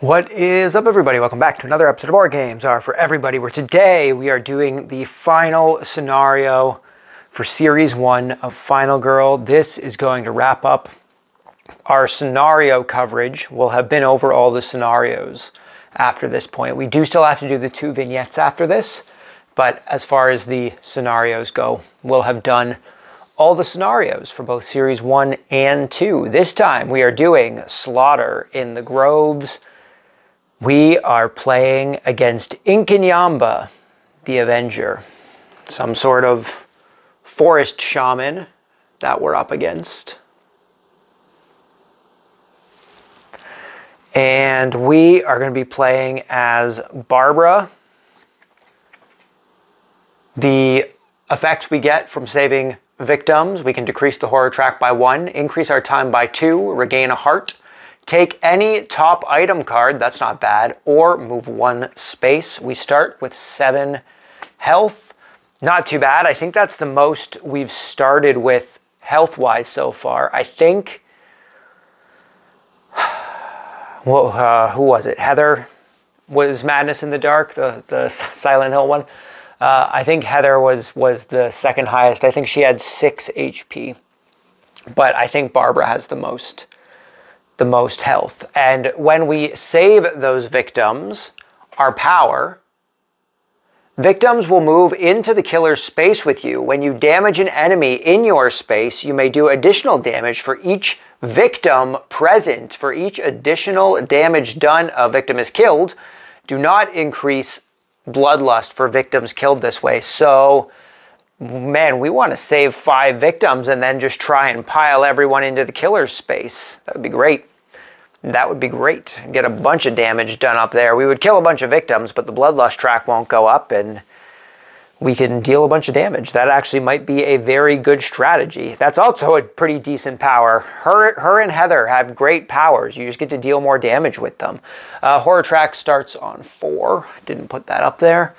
What is up, everybody? Welcome back to another episode of Board Games Are For Everybody, where today we are doing the final scenario for Series 1 of Final Girl. This is going to wrap up our scenario coverage. We'll have been over all the scenarios after this point. We do still have to do the 2 vignettes after this, but as far as the scenarios go, we'll have done all the scenarios for both Series 1 and 2. This time we are doing Slaughter in the Groves. We are playing against Inkanyamba, the Avenger. Some sort of forest shaman that we're up against. And we are going to be playing as Barbara. The effects we get from saving victims: we can decrease the horror track by 1, increase our time by 2, regain a heart, take any top item card, that's not bad, or move 1 space. We start with 7 health. Not too bad. I think that's the most we've started with health-wise so far. I think, well, who was it? Heather was Madness in the Dark, the Silent Hill one. I think Heather was the second highest. I think she had 6 HP. But I think Barbara has the most health. And when we save those victims, our power, victims will move into the killer's space with you. When you damage an enemy in your space, you may do additional damage for each victim present. For each additional damage done, a victim is killed. Do not increase bloodlust for victims killed this way. So, man, we want to save 5 victims and then just try and pile everyone into the killer's space. That would be great. That would be great. Get a bunch of damage done up there. We would kill a bunch of victims, but the bloodlust track won't go up, and we can deal a bunch of damage. That actually might be a very good strategy. That's also a pretty decent power. Her and Heather have great powers. You just get to deal more damage with them. Horror track starts on 4. Didn't put that up there.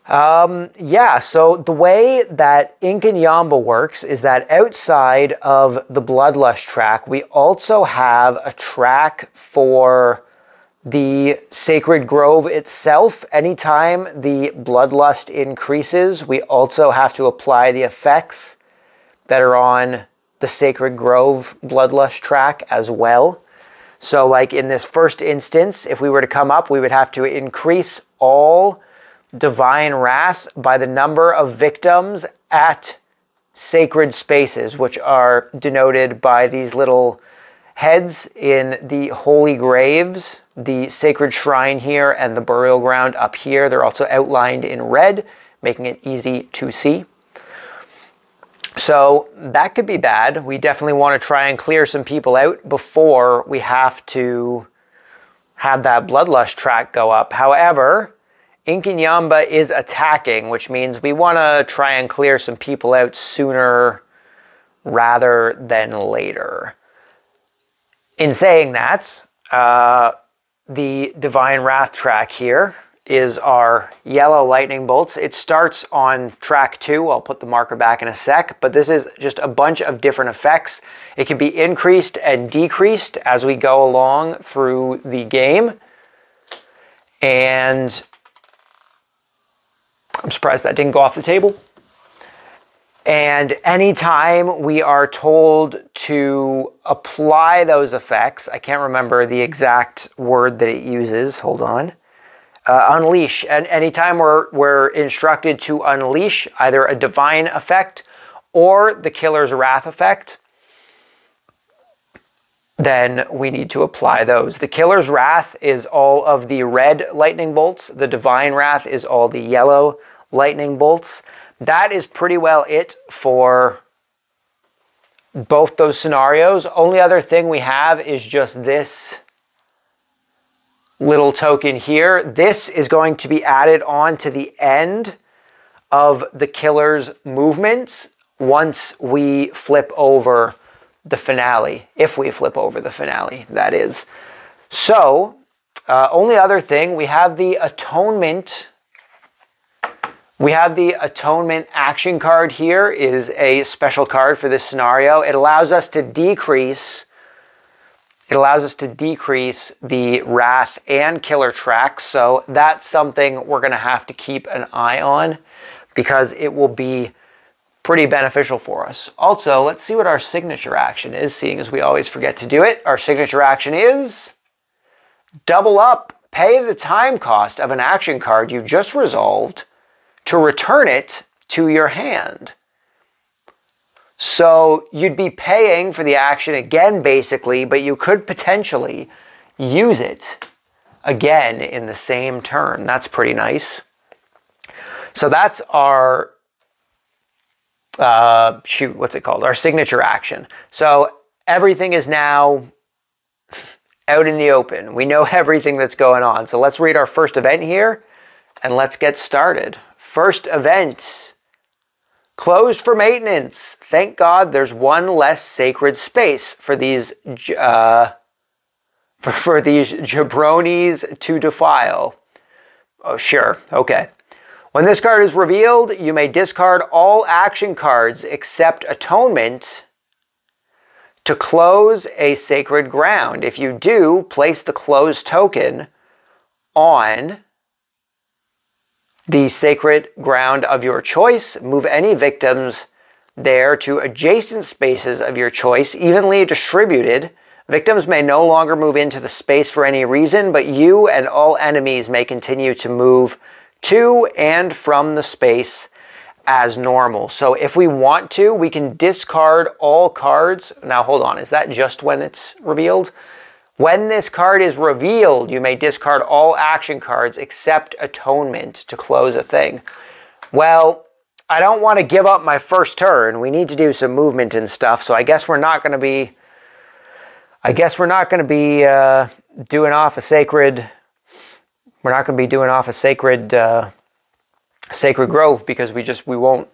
Yeah, so the way that Inkanyamba works is that outside of the bloodlust track, we also have a track for the Sacred Grove itself. Anytime the bloodlust increases, we also have to apply the effects that are on the Sacred Grove bloodlust track as well. So like in this first instance, if we were to come up, we would have to increase all Divine Wrath by the number of victims at sacred spaces, which are denoted by these little heads in the holy graves, the sacred shrine here and the burial ground up here. They're also outlined in red, making it easy to see. So that could be bad. We definitely want to try and clear some people out before we have to have that bloodlust track go up. However, Inkanyamba is attacking, which means we want to try and clear some people out sooner rather than later. In saying that, the Divine Wrath track here is our yellow lightning bolts. It starts on track 2. I'll put the marker back in a sec, but this is just a bunch of different effects. It can be increased and decreased as we go along through the game. And I'm surprised that didn't go off the table. And anytime we are told to apply those effects, I can't remember the exact word that it uses. Hold on. Unleash. And anytime we're instructed to unleash either a divine effect or the killer's wrath effect, then we need to apply those. The killer's wrath is all of the red lightning bolts. The divine wrath is all the yellow lightning bolts. That is pretty well it for both those scenarios. Only other thing we have is just this little token here. This is going to be added on to the end of the killer's movements once we flip over the finale. If we flip over the finale, that is. So, only other thing, we have the Atonement. We have the Atonement action card here. Is a special card for this scenario. It allows us to decrease It allows us to decrease the Wrath and Killer tracks, so that's something we're going to have to keep an eye on because it will be pretty beneficial for us. Also, let's see what our signature action is, seeing as we always forget to do it. Our signature action is double up. Pay the time cost of an action card you just resolved to return it to your hand. So you'd be paying for the action again, basically, but you could potentially use it again in the same turn. That's pretty nice. So that's our, what's it called? Our signature action. So everything is now out in the open. We know everything that's going on. So let's read our first event here and let's get started. First event. Closed for maintenance. Thank God there's one less sacred space for these for these jabronis to defile. Oh, sure. Okay. When this card is revealed, you may discard all action cards except Atonement to close a sacred ground. If you do, place the closed token on the sacred ground of your choice. Move any victims there to adjacent spaces of your choice, evenly distributed. Victims may no longer move into the space for any reason, but you and all enemies may continue to move to and from the space as normal. So if we want to, we can discard all cards. Now hold on, is that just when it's revealed? When this card is revealed, you may discard all action cards except Atonement to close a thing. Well, I don't want to give up my first turn. We need to do some movement and stuff, so I guess we're not going to be doing off a sacred. We're not going to be doing off a sacred sacred growth because we won't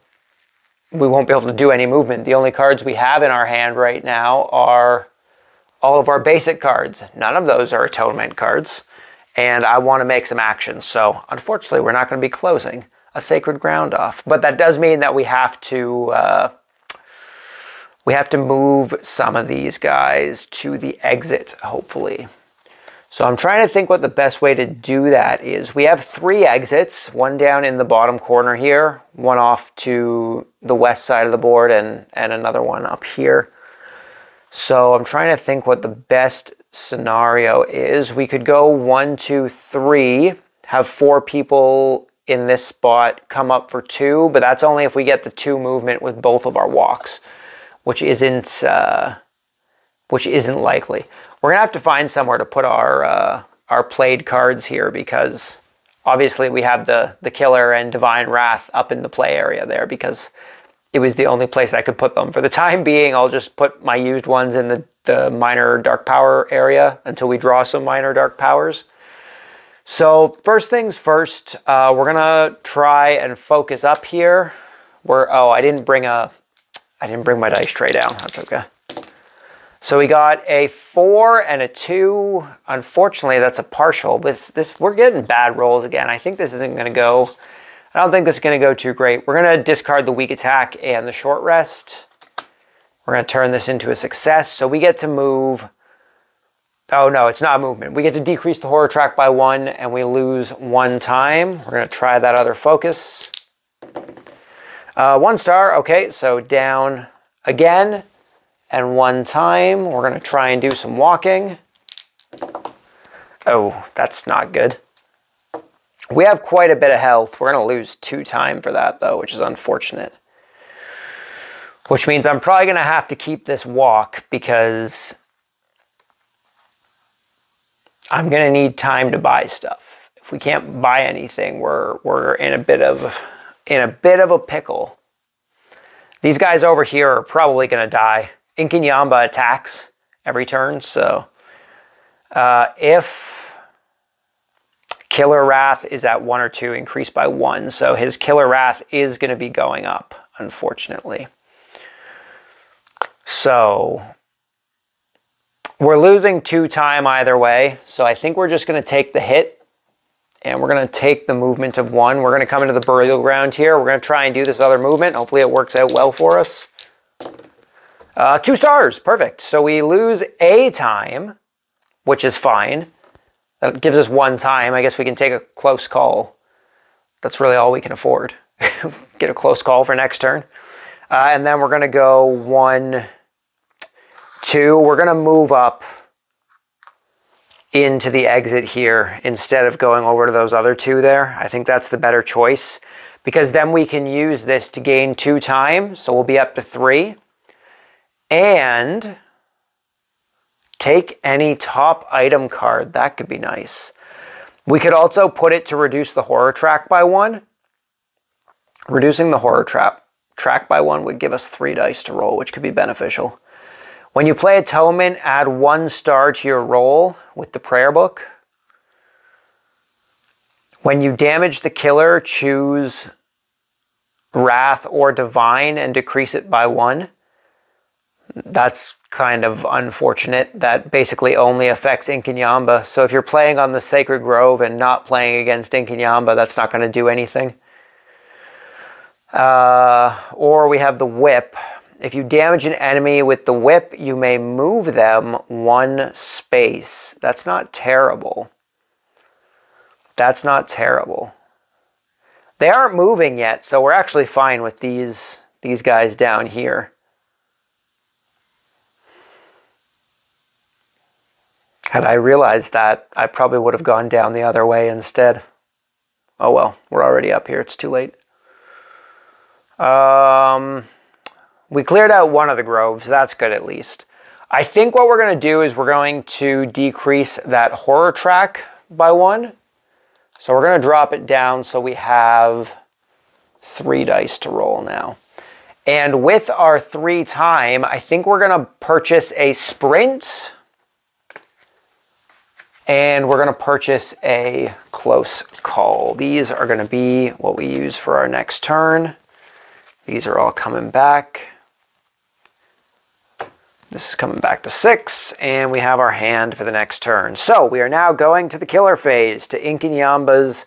be able to do any movement. The only cards we have in our hand right now are all of our basic cards. None of those are Atonement cards, and I want to make some actions. So unfortunately, we're not going to be closing a sacred ground off. But that does mean that we have to move some of these guys to the exit, hopefully. So I'm trying to think what the best way to do that is. We have 3 exits, one down in the bottom corner here, one off to the west side of the board, and another one up here. So I'm trying to think what the best scenario is. We could go 1, 2, 3, have 4 people in this spot come up for 2, but that's only if we get the 2 movement with both of our walks, which isn't likely. We're gonna have to find somewhere to put our played cards here because obviously we have the Killer and Divine Wrath up in the play area there because it was the only place I could put them. For the time being, I'll just put my used ones in the minor dark power area until we draw some minor dark powers. So first things first, we're gonna try and focus up here. I didn't bring my dice tray down. That's okay. So we got a 4 and a 2. Unfortunately, that's a partial, but we're getting bad rolls again. I think this isn't going to go. I don't think this is going to go too great. We're going to discard the weak attack and the short rest. We're going to turn this into a success. So we get to move. Oh no, it's not movement. We get to decrease the horror track by 1 and we lose 1 time. We're going to try that other focus. 1 star. Okay, so down again. And 1 time, we're going to try and do some walking. Oh, that's not good. We have quite a bit of health. We're going to lose 2 time for that, though, which is unfortunate. Which means I'm probably going to have to keep this walk because I'm going to need time to buy stuff. If we can't buy anything, we're in a bit of a pickle. These guys over here are probably going to die. Inkanyamba attacks every turn, so if Killer Wrath is at 1 or 2, increased by 1, so his Killer Wrath is going to be going up, unfortunately. So we're losing 2 time either way, so I think we're just going to take the hit, and we're going to take the movement of 1. We're going to come into the burial ground here. We're going to try and do this other movement. Hopefully it works out well for us. 2 stars, perfect. So we lose a time, which is fine. That gives us 1 time. I guess we can take a close call. That's really all we can afford. Get a close call for next turn. And then we're going to go 1, 2. We're going to move up into the exit here instead of going over to those other 2 there. I think that's the better choice, because then we can use this to gain 2 time. So we'll be up to 3. And take any top item card. That could be nice. We could also put it to reduce the horror track by 1. Reducing the horror track by 1 would give us 3 dice to roll, which could be beneficial. When you play Atonement, add 1 star to your roll with the prayer book. When you damage the killer, choose Wrath or Divine and decrease it by 1. That's kind of unfortunate. That basically only affects Inkanyamba. So if you're playing on the Sacred Grove and not playing against Inkanyamba, that's not going to do anything. Or we have the Whip. If you damage an enemy with the Whip, you may move them 1 space. That's not terrible. That's not terrible. They aren't moving yet, so we're actually fine with these guys down here. Had I realized that, I probably would have gone down the other way instead. Oh well, we're already up here. It's too late. We cleared out 1 of the groves. That's good at least. I think what we're going to do is we're going to decrease that horror track by 1. So we're going to drop it down so we have 3 dice to roll now. And with our 3 time, I think we're going to purchase a sprint. And we're going to purchase a close call. These are going to be what we use for our next turn. These are all coming back. This is coming back to 6, and we have our hand for the next turn. So we are now going to the killer phase, to Inkanyamba's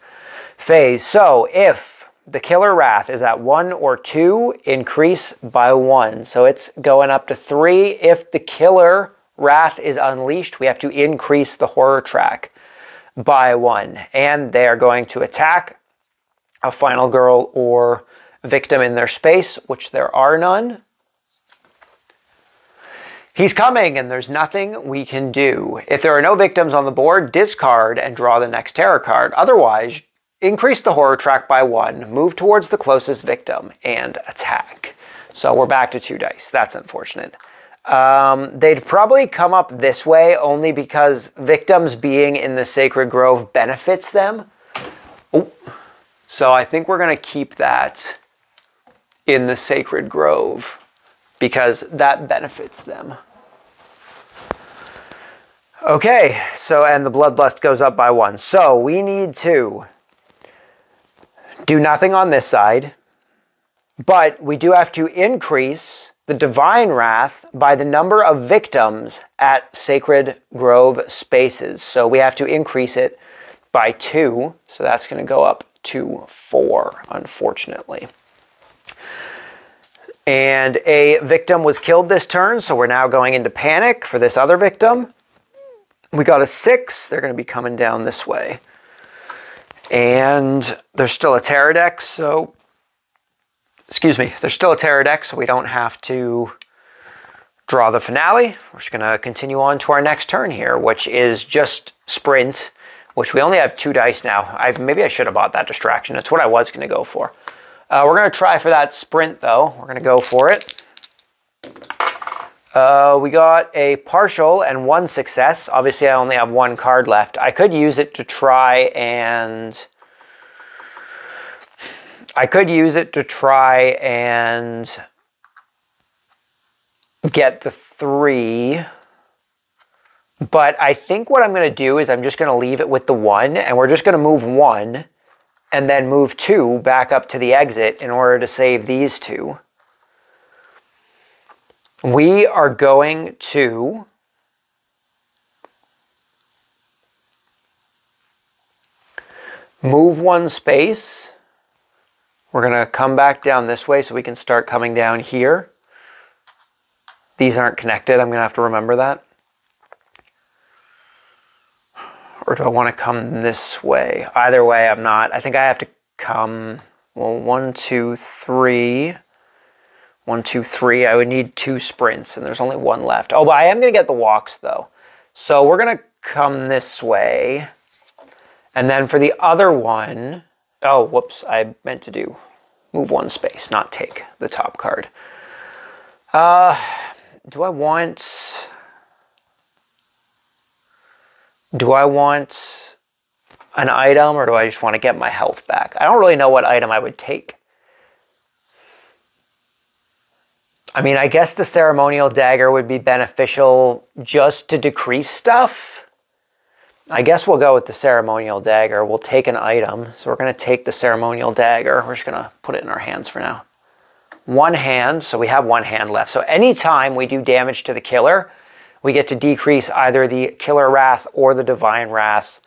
phase. So if the killer wrath is at 1 or 2, increase by 1. So it's going up to 3. If the killer wrath is unleashed, we have to increase the horror track by 1. And they are going to attack a final girl or victim in their space, which there are none. He's coming, and there's nothing we can do. If there are no victims on the board, discard and draw the next terror card. Otherwise, increase the horror track by 1, move towards the closest victim, and attack. So we're back to 2 dice. That's unfortunate. They'd probably come up this way only because victims being in the Sacred Grove benefits them. Oh. So I think we're going to keep that in the Sacred Grove because that benefits them. Okay, so, and the Bloodlust goes up by 1. So we need to do nothing on this side, but we do have to increase the Divine Wrath by the number of victims at Sacred Grove spaces. So we have to increase it by 2, so that's going to go up to 4, unfortunately. And a victim was killed this turn, so we're now going into panic for this other victim. We got a 6. They're going to be coming down this way. And there's still a Terror deck, so... Excuse me. There's still a Terror deck, so we don't have to draw the finale. We're just going to continue on to our next turn here, which is just Sprint, which we only have 2 dice now. Maybe I should have bought that distraction. It's what I was going to go for. We're going to try for that Sprint, though. We're going to go for it. We got a partial and 1 success. Obviously, I only have 1 card left. I could use it to try and... get the 3. But I think what I'm going to do is I'm just going to leave it with the 1, and we're just going to move 1 and then move 2 back up to the exit in order to save these 2. We are going to move 1 space. We're going to come back down this way so we can start coming down here. These aren't connected. I'm going to have to remember that. Or do I want to come this way? Either way, I'm not. I think I have to come, well, 1, 2, 3. 1, 2, 3. I would need 2 sprints, and there's only 1 left. Oh, but I am going to get the walks, though. So we're going to come this way. And then for the other one, oh, whoops, I meant to move 1 space, not take the top card. Do I want an item, or do I just want to get my health back? I don't really know what item I would take. I mean, I guess the ceremonial dagger would be beneficial just to decrease stuff. I guess we'll go with the ceremonial dagger. We'll take an item. So we're going to take the ceremonial dagger. We're just going to put it in our hands for now. 1 hand, so we have 1 hand left. So anytime we do damage to the killer, we get to decrease either the killer wrath or the divine wrath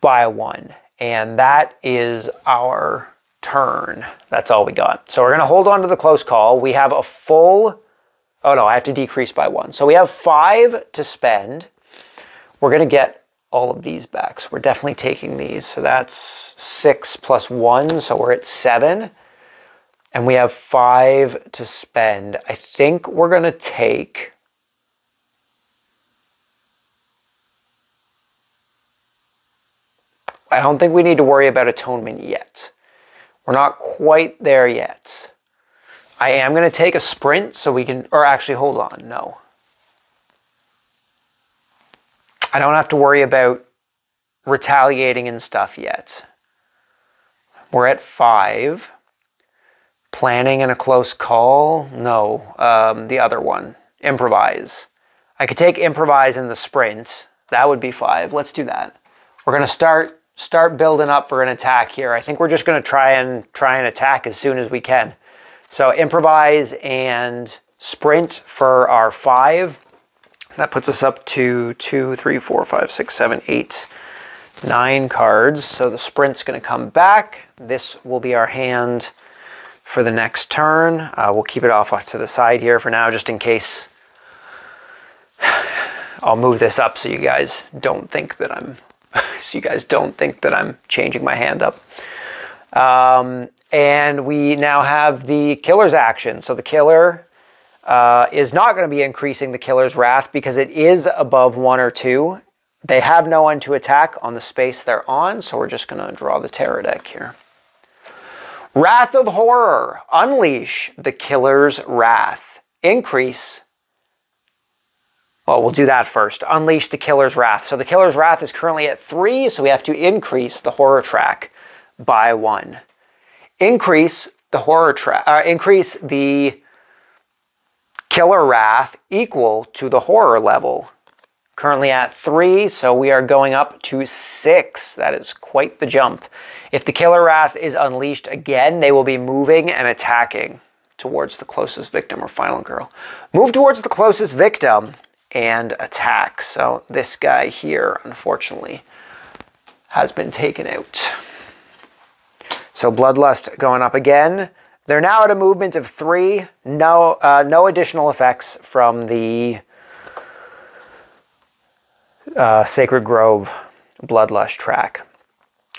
by 1. And that is our turn. That's all we got. So we're going to hold on to the close call. We have a full, oh no, I have to decrease by 1. So we have 5 to spend. We're going to get all of these back. So we're definitely taking these. So that's 6 plus 1. So we're at 7. And we have 5 to spend. I think we're going to take... I don't think we need to worry about atonement yet. We're not quite there yet. I am going to take a sprint so we can... Or actually, hold on. No. I don't have to worry about retaliating and stuff yet. We're at 5. Planning and a close call? No. The other one. Improvise. I could take improvise in the sprint. That would be 5. Let's do that. We're going to start building up for an attack here. I think we're just going to try and attack as soon as we can. So improvise and sprint for our 5. That puts us up to 2, 3, 4, 5, 6, 7, 8, 9 cards. So the sprint's going to come back. This will be our hand for the next turn. We'll keep it off to the side here for now, just in case. I'll move this up so you guys don't think that I'm changing my hand up. And we now have the killer's action. So the killer is not going to be increasing the killer's wrath because it is above 1 or 2. They have no one to attack on the space they're on, so we're just going to draw the terror deck here. Wrath of Horror. Unleash the killer's wrath. Increase. Well, we'll do that first. Unleash the killer's wrath. So the killer's wrath is currently at 3, so we have to increase the horror track by 1. Increase the horror track. Increase the killer wrath equal to the horror level. Currently at 3, so we are going up to 6. That is quite the jump. If the killer wrath is unleashed again, they will be moving and attacking towards the closest victim or final girl. Move towards the closest victim and attack. So this guy here, unfortunately, has been taken out. So Bloodlust going up again. They're now at a movement of 3. No additional effects from the Sacred Grove Bloodlust track.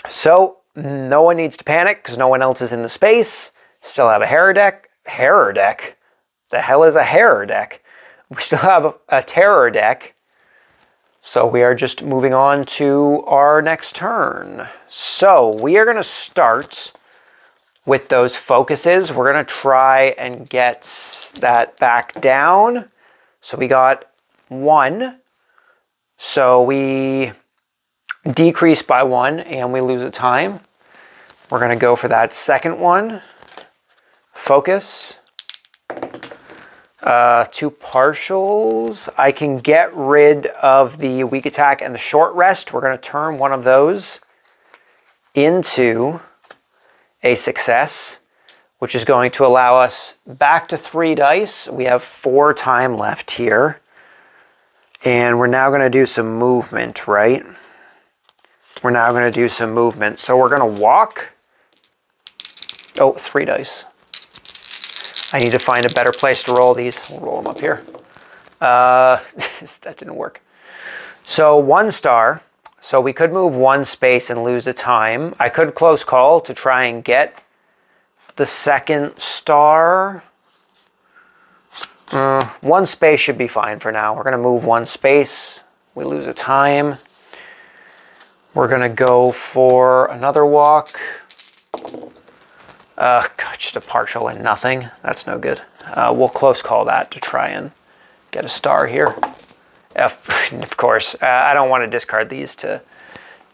So no one needs to panic because no one else is in the space. Still have a Terror deck. Terror deck? The hell is a Terror deck? We still have a Terror deck. So we are just moving on to our next turn. So we are going to start with those focuses. We're going to try and get that back down. So we got 1. So we decrease by 1 and we lose a time. We're going to go for that second one. Focus. 2 partials. I can get rid of the weak attack and the short rest. We're going to turn one of those into a success, which is going to allow us back to 3 dice. We have 4 time left here. And we're now going to do some movement, right? We're now going to do some movement. So we're going to walk. Oh, 3 dice. I need to find a better place to roll these. We'll roll them up here. That didn't work. So 1 star. So we could move one space and lose a time. I could close call to try and get the second star. One space should be fine for now. We're going to move one space. We lose a time. We're going to go for another walk. God, just a partial and nothing. That's no good. We'll close call that to try and get a star here. Of course, I don't want to discard these to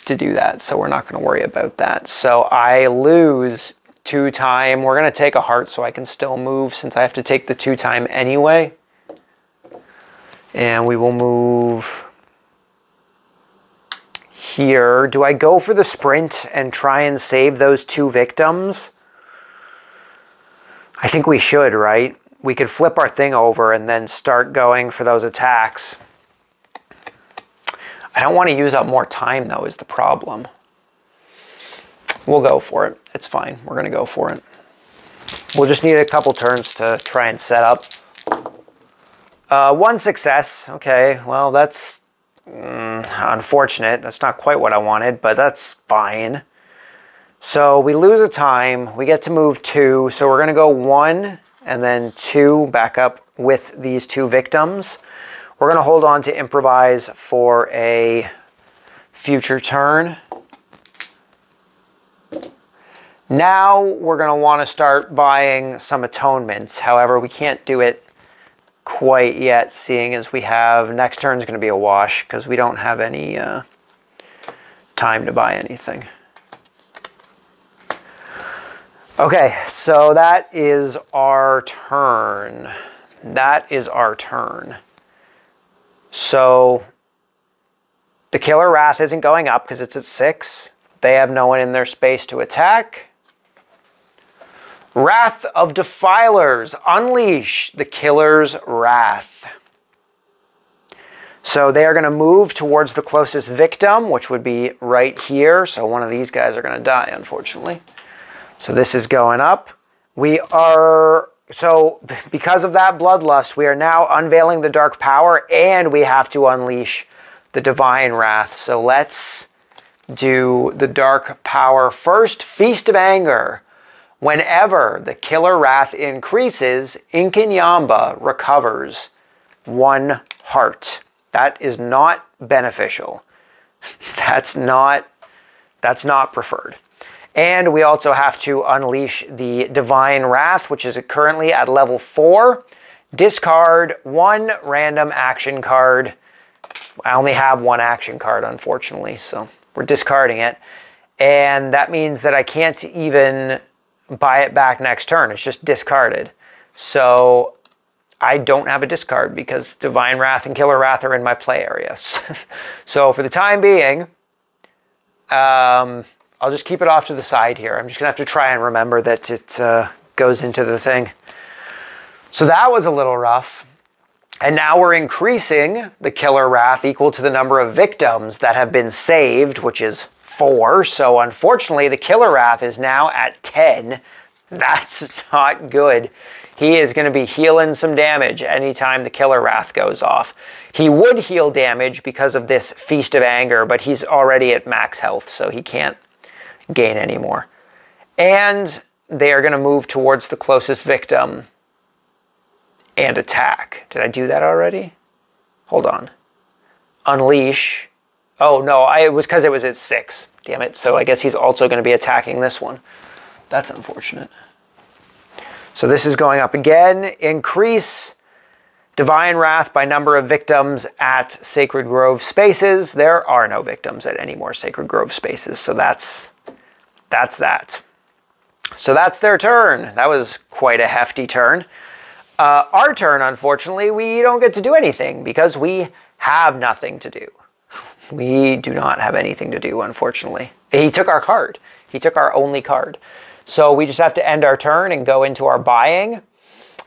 do that, so we're not going to worry about that. So I lose 2 time. We're going to take a heart so I can still move since I have to take the 2 time anyway. And we will move here. Do I go for the sprint and try and save those 2 victims? I think we should, right? We could flip our thing over and then start going for those attacks. I don't want to use up more time, though, is the problem. We'll go for it. It's fine. We're going to go for it. We'll just need a couple turns to try and set up. 1 success. Okay, well, that's unfortunate. That's not quite what I wanted, but that's fine. So we lose a time. We get to move 2. So we're going to go 1 and then 2 back up with these 2 victims. We're going to hold on to improvise for a future turn. Now we're going to want to start buying some atonements. However, we can't do it quite yet, seeing as we have next turn is going to be a wash because we don't have any time to buy anything. Okay, so that is our turn. That is our turn. So the Killer Wrath isn't going up because it's at 6. They have no one in their space to attack. Wrath of Defilers. Unleash the Killer's Wrath. So they are going to move towards the closest victim, which would be right here. So one of these guys are going to die, unfortunately. So this is going up. We are, so because of that bloodlust, we are now unveiling the dark power and we have to unleash the divine wrath. So let's do the dark power first. Feast of Anger. Whenever the killer wrath increases, Inkanyamba recovers 1 heart. That is not beneficial. That's not preferred. And we also have to unleash the Divine Wrath, which is currently at level 4. Discard 1 random action card. I only have 1 action card, unfortunately, so we're discarding it. And that means that I can't even buy it back next turn. It's just discarded. So I don't have a discard because Divine Wrath and Killer Wrath are in my play area. So for the time being, I'll just keep it off to the side here. I'm just going to have to try and remember that it goes into the thing. So that was a little rough. And now we're increasing the Killer Wrath equal to the number of victims that have been saved, which is 4. So unfortunately, the Killer Wrath is now at 10. That's not good. He is going to be healing some damage anytime the Killer Wrath goes off. He would heal damage because of this Feast of Anger, but he's already at max health, so he can't gain anymore. And they are going to move towards the closest victim and attack. Did I do that already? Hold on. Unleash. Oh, no, it was because it was at 6. Damn it. So I guess he's also going to be attacking this one. That's unfortunate. So this is going up again. Increase Divine Wrath by number of victims at Sacred Grove spaces. There are no victims at any more Sacred Grove spaces. So that's that. So that's their turn. That was quite a hefty turn. Our turn, unfortunately, we don't get to do anything because we have nothing to do. We do not have anything to do, unfortunately. He took our card. He took our only card. So we just have to end our turn and go into our buying.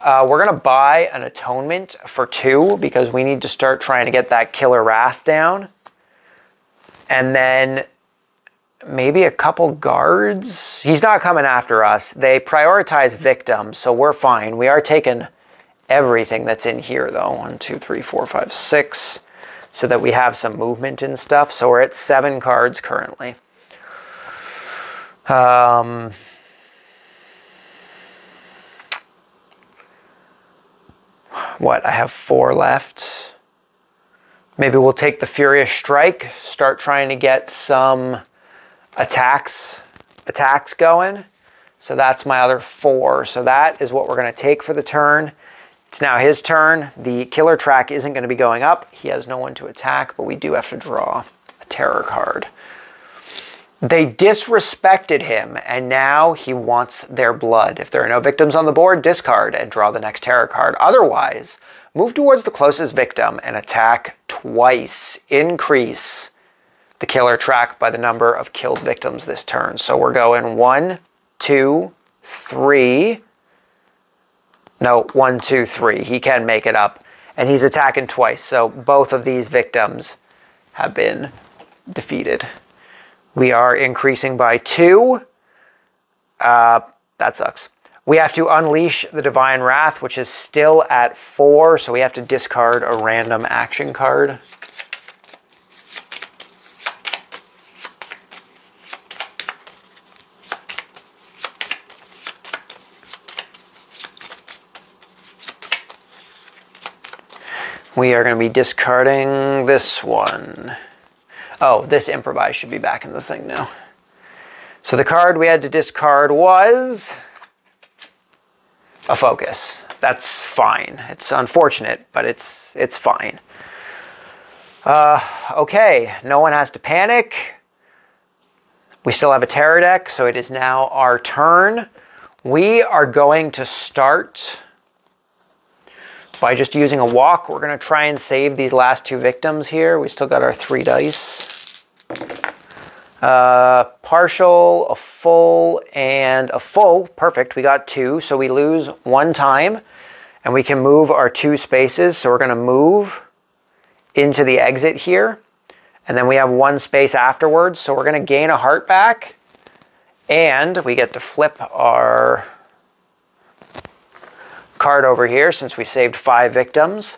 We're going to buy an atonement for 2 because we need to start trying to get that Killer Wrath down. And then maybe a couple guards. He's not coming after us. They prioritize victims, so we're fine. We are taking everything that's in here, though. 1, 2, 3, 4, 5, 6, so that we have some movement and stuff. So we're at 7 cards currently. What, I have 4 left. Maybe we'll take the Furious Strike, start trying to get some attacks going. So that's my other 4. So that is what we're going to take for the turn. It's now his turn. The killer track isn't going to be going up. He has no one to attack, but we do have to draw a terror card. They disrespected him, and now he wants their blood. If there are no victims on the board, discard and draw the next terror card. Otherwise, move towards the closest victim and attack twice. Increase the killer track by the number of killed victims this turn. So we're going 1, 2, 3. No, 1, 2, 3. He can make it up. And he's attacking twice. So both of these victims have been defeated. We are increasing by 2. That sucks. We have to unleash the Divine Wrath, which is still at 4. So we have to discard a random action card. We are going to be discarding this one. Oh, this improvise should be back in the thing now. So the card we had to discard was a focus. That's fine. It's unfortunate, but it's fine. Okay, no one has to panic. We still have a terror deck, so it is now our turn. We are going to start by just using a walk. We're going to try and save these last 2 victims here. We still got our 3 dice. Partial, a full, and a full. Perfect. We got 2, so we lose 1 time. And we can move our 2 spaces. So we're going to move into the exit here. And then we have 1 space afterwards. So we're going to gain a heart back. And we get to flip our card over here since we saved 5 victims.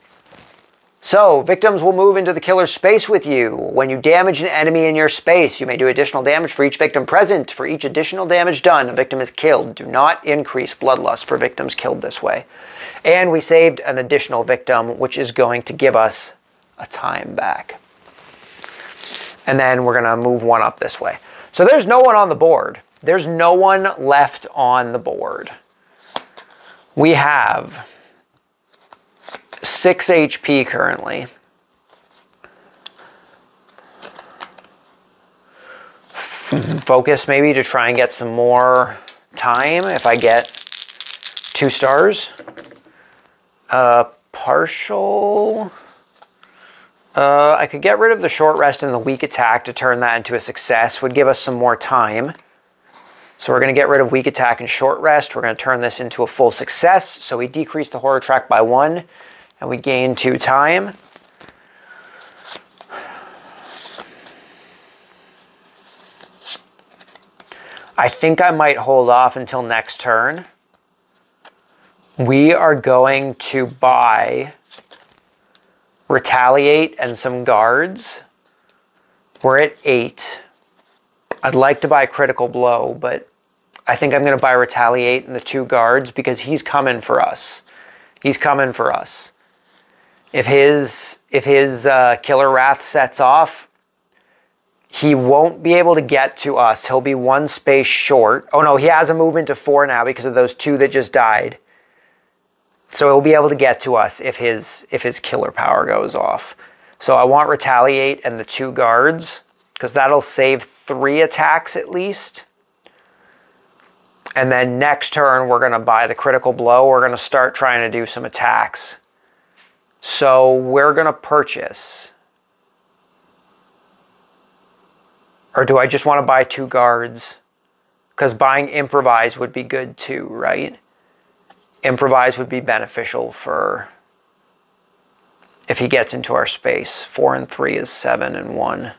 So, victims will move into the killer's space with you. When you damage an enemy in your space, you may do additional damage for each victim present. For each additional damage done, a victim is killed. Do not increase bloodlust for victims killed this way. And we saved an additional victim, which is going to give us a time back. And then we're going to move 1 up this way. So there's no one on the board. There's no one left on the board. We have 6 HP currently. Focus maybe to try and get some more time if I get 2 stars. Partial. I could get rid of the short rest and the weak attack to turn that into a success. Would give us some more time. So we're going to get rid of weak attack and short rest. We're going to turn this into a full success. So we decrease the horror track by 1 and we gain 2 time. I think I might hold off until next turn. We are going to buy Retaliate and some guards. We're at 8. I'd like to buy Critical Blow, but I think I'm going to buy Retaliate and the 2 guards because he's coming for us. He's coming for us. If his Killer Wrath sets off, he won't be able to get to us. He'll be 1 space short. Oh no, he has a movement of 4 now because of those 2 that just died. So he'll be able to get to us if his killer power goes off. So I want Retaliate and the 2 guards because that'll save 3 attacks at least. And then next turn, we're going to buy the Critical Blow. We're going to start trying to do some attacks. So we're going to purchase. Or do I just want to buy 2 guards? Because buying Improvise would be good too, right? Improvise would be beneficial for if he gets into our space. 4 and 3 is 7 and 1.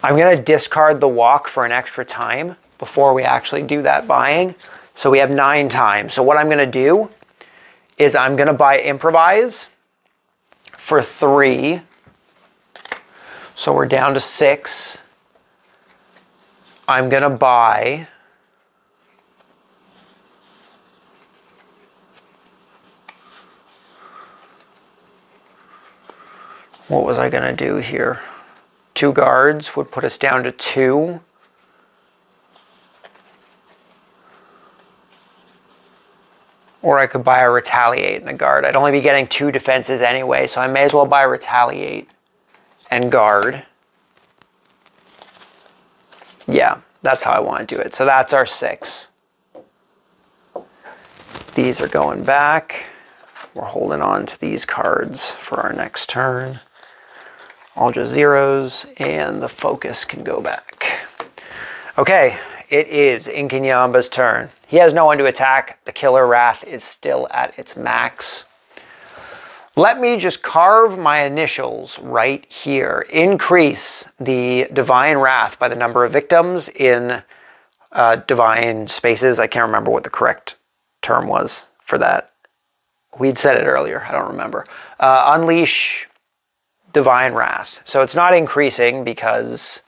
I'm going to discard the walk for an extra time before we actually do that buying. So we have 9 times. So what I'm going to do is I'm going to buy improvise for 3. So we're down to 6. I'm going to buy what was I going to do here? 2 guards would put us down to 2. Or I could buy a retaliate and a guard. I'd only be getting 2 defenses anyway, so I may as well buy retaliate and guard. Yeah, that's how I want to do it. So that's our 6. These are going back. We're holding on to these cards for our next turn. All just zeros, and the focus can go back. Okay, it is Inkanyamba's turn. He has no one to attack. The Killer Wrath is still at its max. Let me just carve my initials right here. Increase the Divine Wrath by the number of victims in divine spaces. I can't remember what the correct term was for that. We'd said it earlier. I don't remember. Unleash Divine Wrath. So it's not increasing because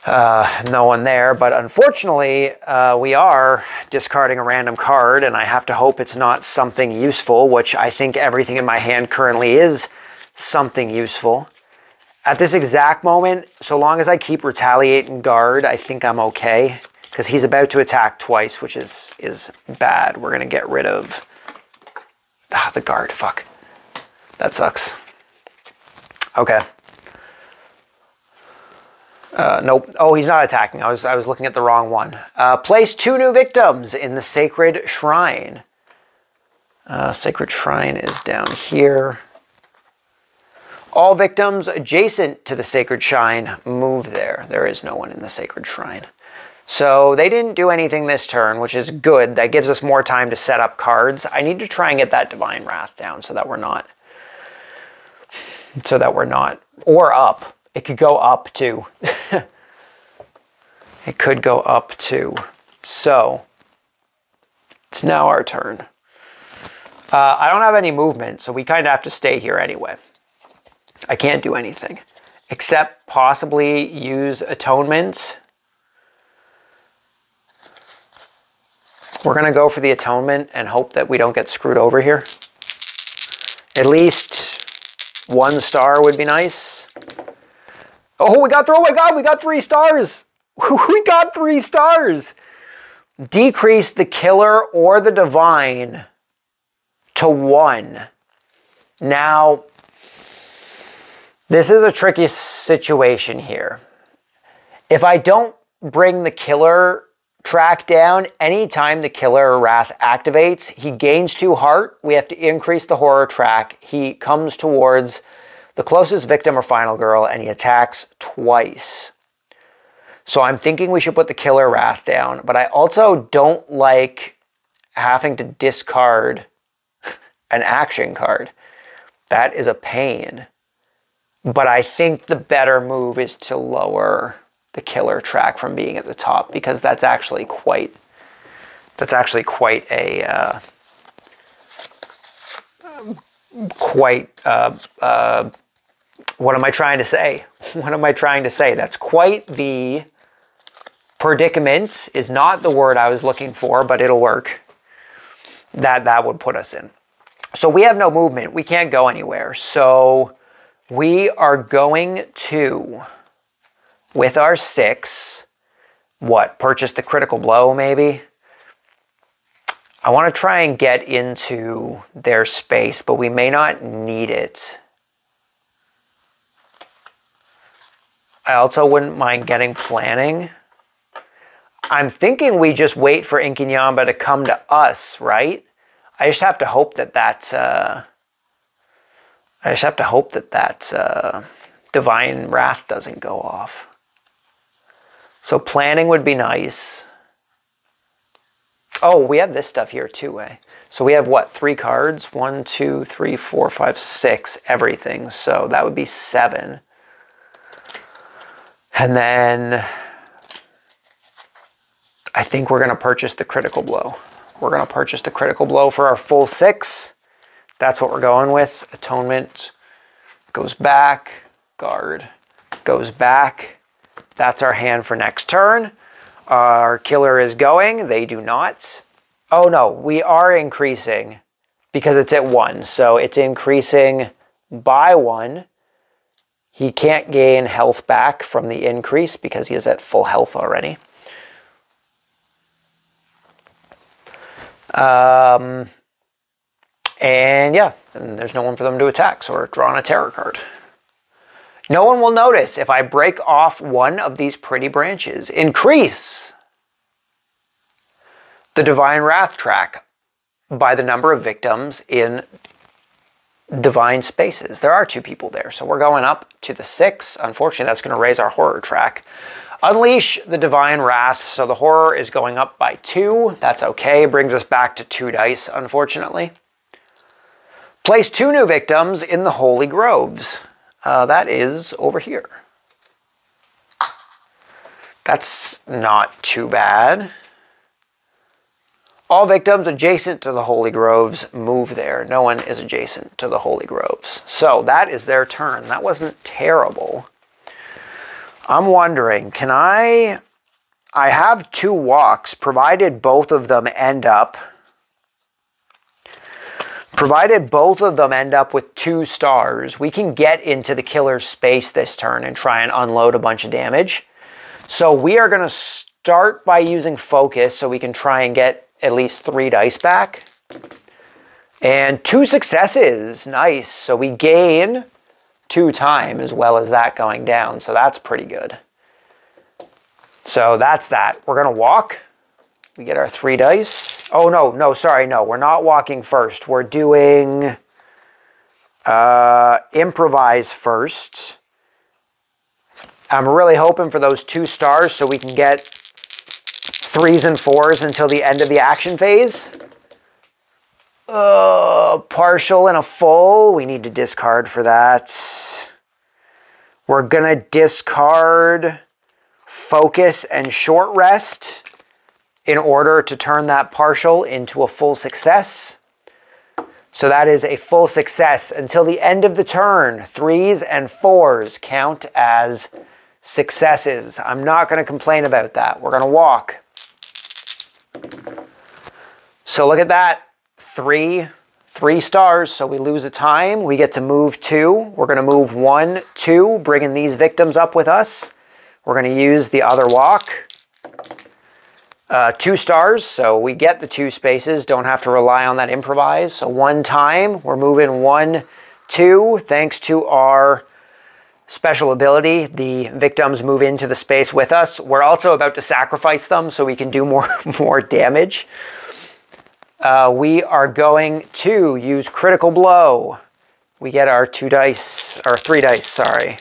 no one there, but unfortunately we are discarding a random card, and I have to hope it's not something useful, which I think everything in my hand currently is something useful. At this exact moment, so long as I keep retaliate and guard, I think I'm okay, because he's about to attack twice, which is bad. We're going to get rid of the guard. Fuck. That sucks. Okay. Nope. Oh, he's not attacking. I was looking at the wrong one. Place 2 new victims in the Sacred Shrine. Sacred Shrine is down here. All victims adjacent to the Sacred Shrine move there. There is no one in the Sacred Shrine. So they didn't do anything this turn, which is good. That gives us more time to set up cards. I need to try and get that Divine Wrath down so that we're not. Or up. It could go up too. It could go up too. So it's now our turn. I don't have any movement, so we kind of have to stay here anyway. I can't do anything except possibly use atonement. We're going to go for the atonement and hope that we don't get screwed over here. At least 1 star would be nice. Oh, we got through. Oh my God, we got 3 stars. We got 3 stars. Decrease the killer or the divine to 1. Now, this is a tricky situation here. If I don't bring the killer track down, anytime the Killer Wrath activates, he gains 2 heart. We have to increase the horror track. He comes towards the closest victim or final girl, and he attacks twice. So I'm thinking we should put the Killer Wrath down, but I also don't like having to discard an action card. That is a pain. But I think the better move is to lower the killer track from being at the top, because that's actually quite a what am I trying to say? What am I trying to say? That's quite the predicament, is not the word I was looking for, but it'll work. That would put us in. So we have no movement. We can't go anywhere. So we are going to, with our 6, purchase the critical blow maybe? I want to try and get into their space, but we may not need it. I also wouldn't mind getting planning. I'm thinking we just wait for Inkanyamba to come to us, right? I just have to hope that Divine Wrath doesn't go off. So planning would be nice. Oh, we have this stuff here too, eh? So we have what, 3 cards? 1, 2, 3, 4, 5, 6, everything. So that would be 7. And then I think we're going to purchase the critical blow. We're going to purchase the critical blow for our full 6. That's what we're going with. Atonement goes back. Guard goes back. That's our hand for next turn. Our killer is going. They do not. Oh no, we are increasing because it's at 1. So it's increasing by 1. He can't gain health back from the increase because he is at full health already. And yeah, and there's no one for them to attack, so we're drawing a terror card. No one will notice if I break off one of these pretty branches. Increase the Divine Wrath track by the number of victims in divine spaces. There are 2 people there, so we're going up to the 6. Unfortunately, that's going to raise our horror track. Unleash the Divine Wrath, so the horror is going up by 2. That's okay. It brings us back to 2 dice, unfortunately. Place 2 new victims in the Holy Groves. That is over here. That's not too bad. All victims adjacent to the Holy Groves move there. No one is adjacent to the Holy Groves. So that is their turn. That wasn't terrible. I'm wondering, can I have 2 walks, provided both of them end up with 2 stars, we can get into the killer's space this turn and try and unload a bunch of damage. So we are going to start by using focus so we can try and get at least 3 dice back. And 2 successes. Nice. So we gain 2 time as well as that going down. So that's pretty good. So that's that. We're going to walk. We get our 3 dice. Oh, no, sorry. No, we're not walking first. We're doing improvise first. I'm really hoping for those 2 stars so we can get 3s and 4s until the end of the action phase. Partial and a full. We need to discard for that. We're going to discard focus and short rest in order to turn that partial into a full success. So that is a full success. Until the end of the turn, 3s and 4s count as successes. I'm not going to complain about that. We're going to walk. So look at that. 3 stars, so we lose a time. We get to move 2. We're going to move 1, 2, bringing these victims up with us. We're going to use the other walk. 2 stars, so we get the 2 spaces. Don't have to rely on that improvise. So 1 time, we're moving 1, 2. Thanks to our special ability, the victims move into the space with us. We're also about to sacrifice them so we can do more damage. We are going to use critical blow. We get our 2 dice, or 3 dice, sorry.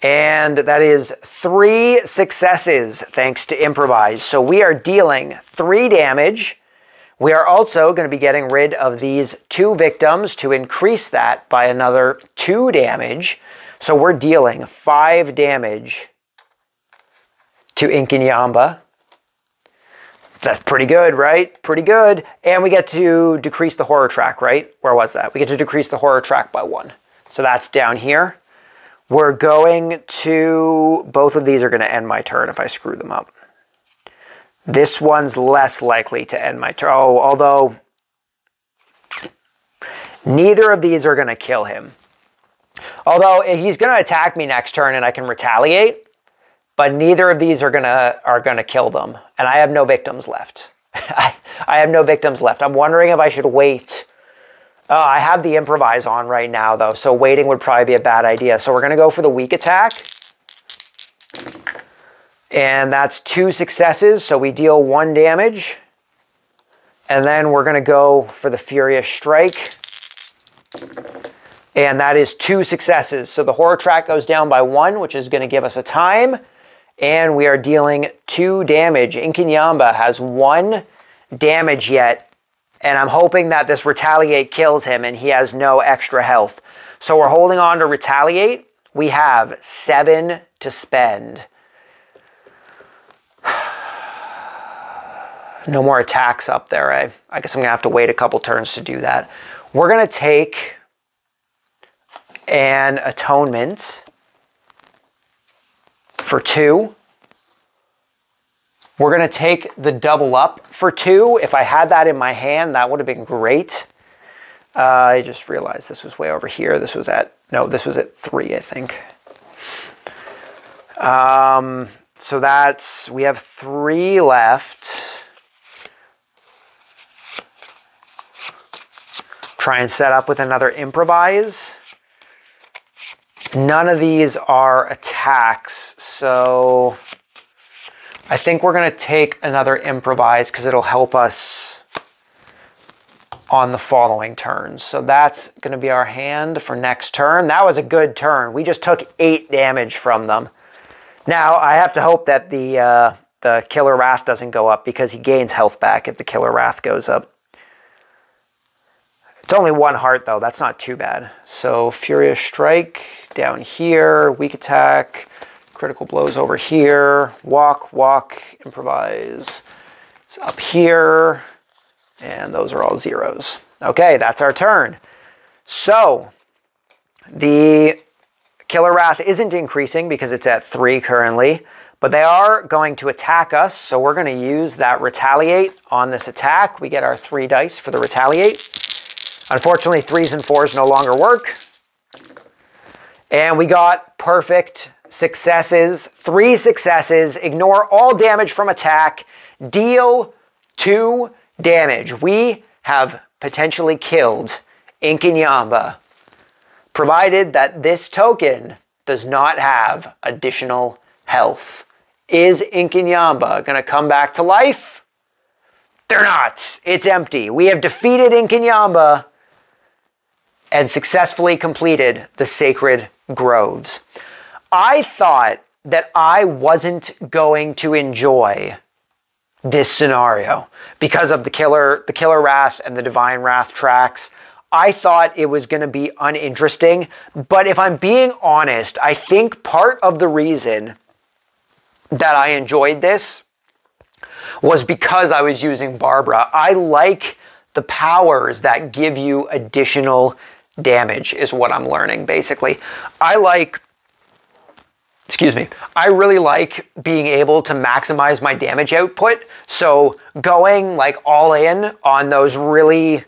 And that is 3 successes thanks to improvise. So we are dealing 3 damage. We are also going to be getting rid of these 2 victims to increase that by another 2 damage. So we're dealing 5 damage to Inkanyamba. That's pretty good, right? Pretty good. And we get to decrease the horror track, right? Where was that? We get to decrease the horror track by 1. So that's down here. We're going to... Both of these are going to end my turn if I screw them up. This one's less likely to end my turn. Oh, although... Neither of these are going to kill him. Although he's going to attack me next turn and I can retaliate. But neither of these are gonna kill them. And I have no victims left. I have no victims left. I'm wondering if I should wait. I have the improvise on right now, though, so waiting would probably be a bad idea. So we're going to go for the weak attack. And that's 2 successes, so we deal 1 damage. And then we're going to go for the Furious Strike. And that is 2 successes. So the horror track goes down by 1, which is going to give us a time. And we are dealing 2 damage. Inkanyamba has 1 damage yet. And I'm hoping that this Retaliate kills him and he has no extra health. So we're holding on to Retaliate. We have 7 to spend. No more attacks up there. I guess I'm going to have to wait a couple turns to do that. We're going to take an Atonement for 2. We're going to take the Double Up for 2. If I had that in my hand, that would have been great. I just realized this was way over here. This was at 3, I think. So we have 3 left. Try and set up with another Improvise. None of these are attacks, so I think we're going to take another Improvise because it'll help us on the following turns. So that's going to be our hand for next turn. That was a good turn. We just took 8 damage from them. Now, I have to hope that the Killer Wrath doesn't go up because he gains health back if the Killer Wrath goes up. It's only 1 heart, though. That's not too bad. So Furious Strike down here, Weak Attack, Critical Blows over here, Walk, Walk, Improvise. It's up here, and those are all 0s. Okay, that's our turn. So the Killer Wrath isn't increasing because it's at 3 currently, but they are going to attack us, so we're going to use that Retaliate on this attack. We get our 3 dice for the Retaliate. Unfortunately, 3s and 4s no longer work. And we got perfect successes. 3 successes. Ignore all damage from attack. Deal 2 damage. We have potentially killed Inkanyamba, provided that this token does not have additional health. Is Inkanyamba going to come back to life? They're not. It's empty. We have defeated Inkanyamba and successfully completed the Sacred Groves. I thought that I wasn't going to enjoy this scenario because of the Killer Wrath and the Divine Wrath tracks. I thought it was going to be uninteresting, but if I'm being honest, I think part of the reason that I enjoyed this was because I was using Barbara. I like the powers that give you additional damage is what I'm learning, basically. I really like being able to maximize my damage output. So going like all in on those really,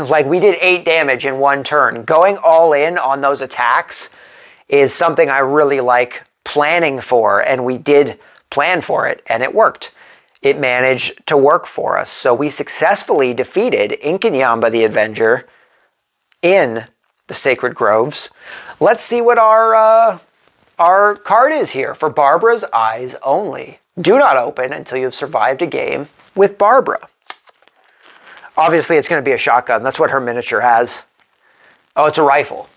like we did 8 damage in 1 turn. Going all in on those attacks is something I really like planning for, and we did plan for it, and it worked. It managed to work for us. So we successfully defeated Inkanyamba the Avenger in the Sacred Groves. Let's see what our card is here for Barbara's Eyes Only. Do not open until you've survived a game with Barbara. Obviously, it's going to be a shotgun. That's what her miniature has. Oh, it's a rifle.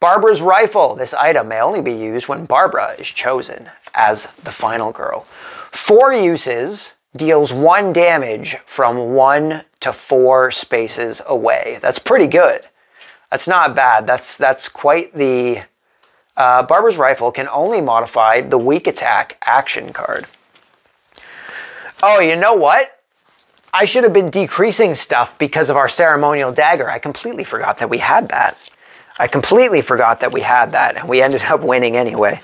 Barbara's Rifle. This item may only be used when Barbara is chosen as the final girl. 4 uses, deals 1 damage from 1 to 4 spaces away. That's pretty good. That's not bad. That's quite the... Barbara's Rifle can only modify the Weak Attack action card. Oh, you know what? I should have been decreasing stuff because of our Ceremonial Dagger. I completely forgot that we had that. And we ended up winning anyway.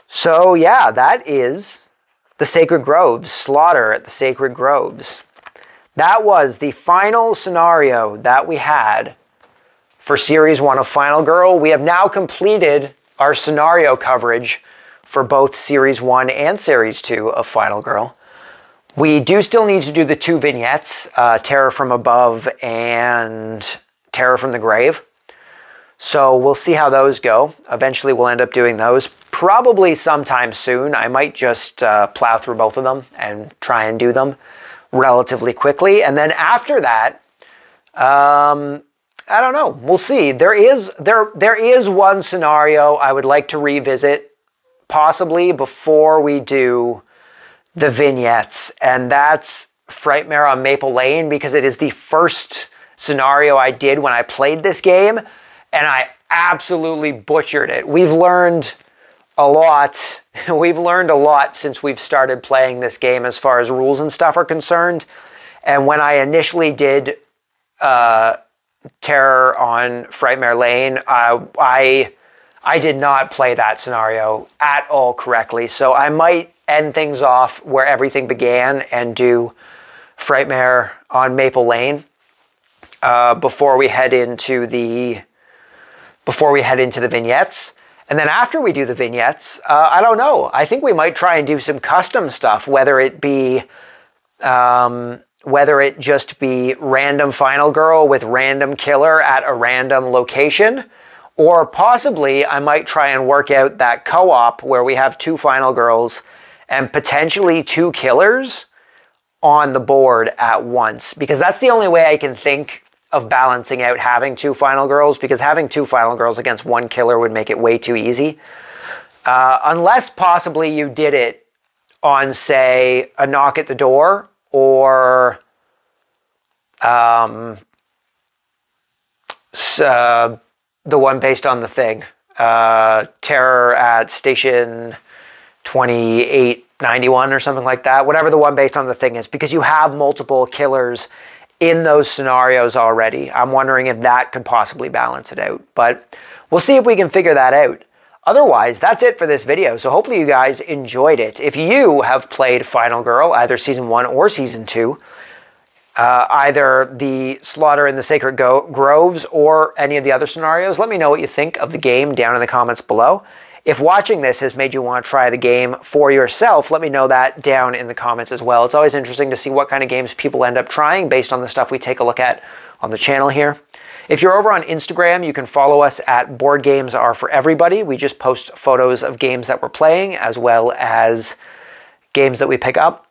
So yeah, that is the Sacred Groves. Slaughter at the Sacred Groves. That was the final scenario that we had for Series 1 of Final Girl. We have now completed our scenario coverage for both Series 1 and Series 2 of Final Girl. We do still need to do the 2 vignettes, Terror from Above and Terror from the Grave. So we'll see how those go. Eventually we'll end up doing those. Probably sometime soon. I might just plow through both of them and try and do them relatively quickly. And then after that, I don't know. We'll see. There is one scenario I would like to revisit, possibly before we do the vignettes, and that's Frightmare on Maple Lane, because it is the first scenario I did when I played this game, and I absolutely butchered it. We've learned a lot. We've learned a lot since we've started playing this game as far as rules and stuff are concerned. And when I initially did Terror on Frightmare Lane, I did not play that scenario at all correctly. So I might end things off where everything began and do Frightmare on Maple Lane before we head into the vignettes. And then after we do the vignettes, I don't know. I think we might try and do some custom stuff, whether it just be random final girl with random killer at a random location, or possibly I might try and work out that co-op where we have 2 final girls and potentially 2 killers on the board at once, because that's the only way I can think of balancing out having 2 final girls, because having 2 final girls against 1 killer would make it way too easy. Unless possibly you did it on, say, a knock at the door, or the one based on the thing. Terror at Station 2891 or something like that. Whatever the one based on the thing is, because you have multiple killers in those scenarios already. I'm wondering if that could possibly balance it out. But we'll see if we can figure that out. Otherwise, that's it for this video. So hopefully you guys enjoyed it. If you have played Final Girl, either Season 1 or Season 2, either the Slaughter in the Sacred Groves or any of the other scenarios, let me know what you think of the game down in the comments below. If watching this has made you want to try the game for yourself, let me know that down in the comments as well. It's always interesting to see what kind of games people end up trying based on the stuff we take a look at on the channel here. If you're over on Instagram, you can follow us at Board Games Are For Everybody. We just post photos of games that we're playing as well as games that we pick up.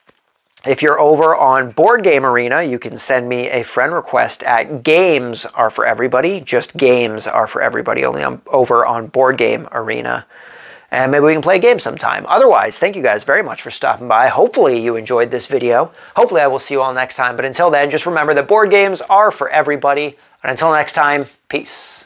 If you're over on Board Game Arena, you can send me a friend request at Games Are For Everybody. Just Games Are For Everybody, only over on Board Game Arena. And maybe we can play a game sometime. Otherwise, thank you guys very much for stopping by. Hopefully you enjoyed this video. Hopefully I will see you all next time. But until then, just remember that board games are for everybody. And until next time, peace.